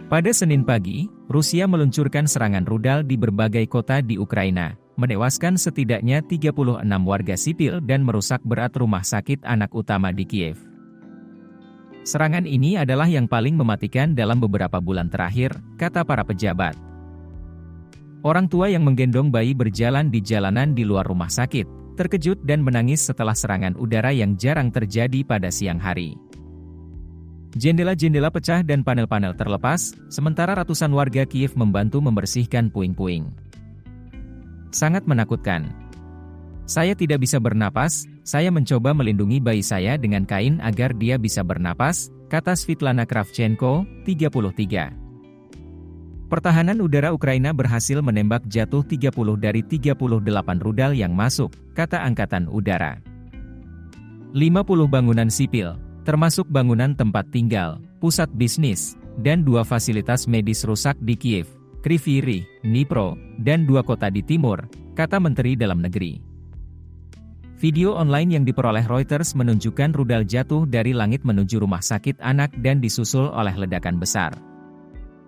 Pada Senin pagi, Rusia meluncurkan serangan rudal di berbagai kota di Ukraina, menewaskan setidaknya 36 warga sipil dan merusak berat rumah sakit anak utama di Kiev. Serangan ini adalah yang paling mematikan dalam beberapa bulan terakhir, kata para pejabat. Orang tua yang menggendong bayi berjalan di jalanan di luar rumah sakit, terkejut dan menangis setelah serangan udara yang jarang terjadi pada siang hari. Jendela-jendela pecah dan panel-panel terlepas, sementara ratusan warga Kiev membantu membersihkan puing-puing. Sangat menakutkan. Saya tidak bisa bernapas, saya mencoba melindungi bayi saya dengan kain agar dia bisa bernapas, kata Svitlana Kravchenko, 33. Pertahanan udara Ukraina berhasil menembak jatuh 30 dari 38 rudal yang masuk, kata Angkatan Udara. 50 bangunan sipil, termasuk bangunan tempat tinggal, pusat bisnis, dan 2 fasilitas medis rusak di Kiev, Kryvyi Rih, Dnipro, dan 2 kota di timur, kata Menteri Dalam Negeri. Video online yang diperoleh Reuters menunjukkan rudal jatuh dari langit menuju rumah sakit anak dan disusul oleh ledakan besar.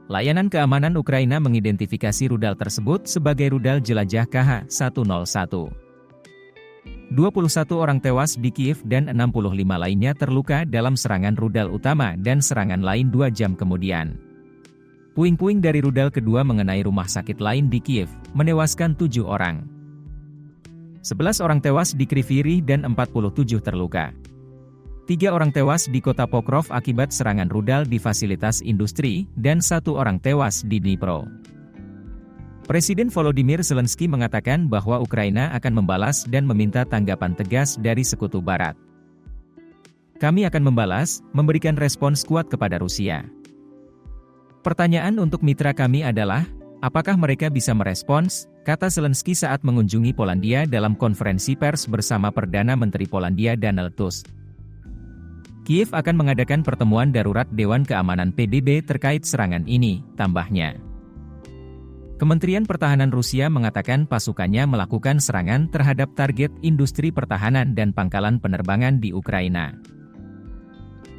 Layanan keamanan Ukraina mengidentifikasi rudal tersebut sebagai rudal jelajah KH-101. 21 orang tewas di Kiev dan 65 lainnya terluka dalam serangan rudal utama dan serangan lain 2 jam kemudian. Puing-puing dari rudal kedua mengenai rumah sakit lain di Kiev, menewaskan 7 orang. 11 orang tewas di Kryvyi Rih dan 47 terluka. 3 orang tewas di kota Pokrov akibat serangan rudal di fasilitas industri, dan 1 orang tewas di Dnipro. Presiden Volodymyr Zelensky mengatakan bahwa Ukraina akan membalas dan meminta tanggapan tegas dari Sekutu Barat. Kami akan membalas, memberikan respons kuat kepada Rusia. Pertanyaan untuk mitra kami adalah, apakah mereka bisa merespons, kata Zelensky saat mengunjungi Polandia dalam konferensi pers bersama Perdana Menteri Polandia Donald Tusk. Kiev akan mengadakan pertemuan darurat Dewan Keamanan PBB terkait serangan ini, tambahnya. Kementerian Pertahanan Rusia mengatakan pasukannya melakukan serangan terhadap target industri pertahanan dan pangkalan penerbangan di Ukraina.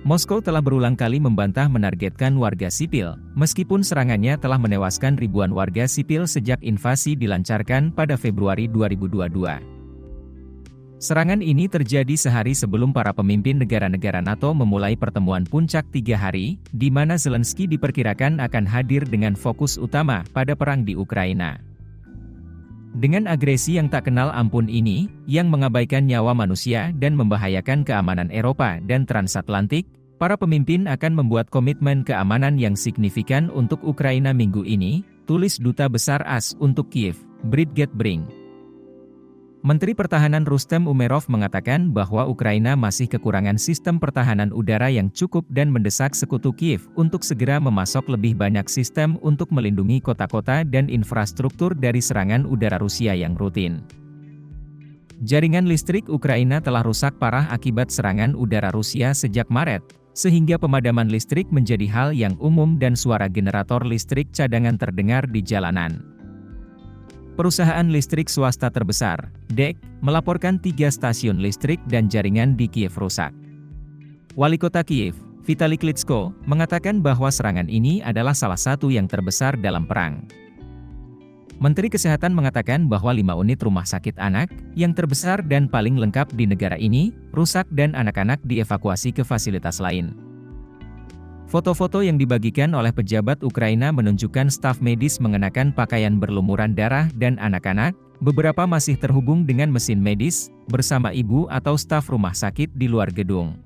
Moskow telah berulang kali membantah menargetkan warga sipil, meskipun serangannya telah menewaskan ribuan warga sipil sejak invasi dilancarkan pada Februari 2022. Serangan ini terjadi sehari sebelum para pemimpin negara-negara NATO memulai pertemuan puncak 3 hari, di mana Zelensky diperkirakan akan hadir dengan fokus utama pada perang di Ukraina. Dengan agresi yang tak kenal ampun ini, yang mengabaikan nyawa manusia dan membahayakan keamanan Eropa dan transatlantik, para pemimpin akan membuat komitmen keamanan yang signifikan untuk Ukraina minggu ini, tulis Duta Besar AS untuk Kiev, Brigade Brink. Menteri Pertahanan Rustem Umerov mengatakan bahwa Ukraina masih kekurangan sistem pertahanan udara yang cukup dan mendesak Sekutu Kiev untuk segera memasok lebih banyak sistem untuk melindungi kota-kota dan infrastruktur dari serangan udara Rusia yang rutin. Jaringan listrik Ukraina telah rusak parah akibat serangan udara Rusia sejak Maret, sehingga pemadaman listrik menjadi hal yang umum dan suara generator listrik cadangan terdengar di jalanan. Perusahaan listrik swasta terbesar, DEK, melaporkan 3 stasiun listrik dan jaringan di Kiev rusak. Wali Kota Kiev, Vitali Klitschko, mengatakan bahwa serangan ini adalah salah satu yang terbesar dalam perang. Menteri Kesehatan mengatakan bahwa 5 unit rumah sakit anak, yang terbesar dan paling lengkap di negara ini, rusak dan anak-anak dievakuasi ke fasilitas lain. Foto-foto yang dibagikan oleh pejabat Ukraina menunjukkan staf medis mengenakan pakaian berlumuran darah dan anak-anak, beberapa masih terhubung dengan mesin medis, bersama ibu atau staf rumah sakit di luar gedung.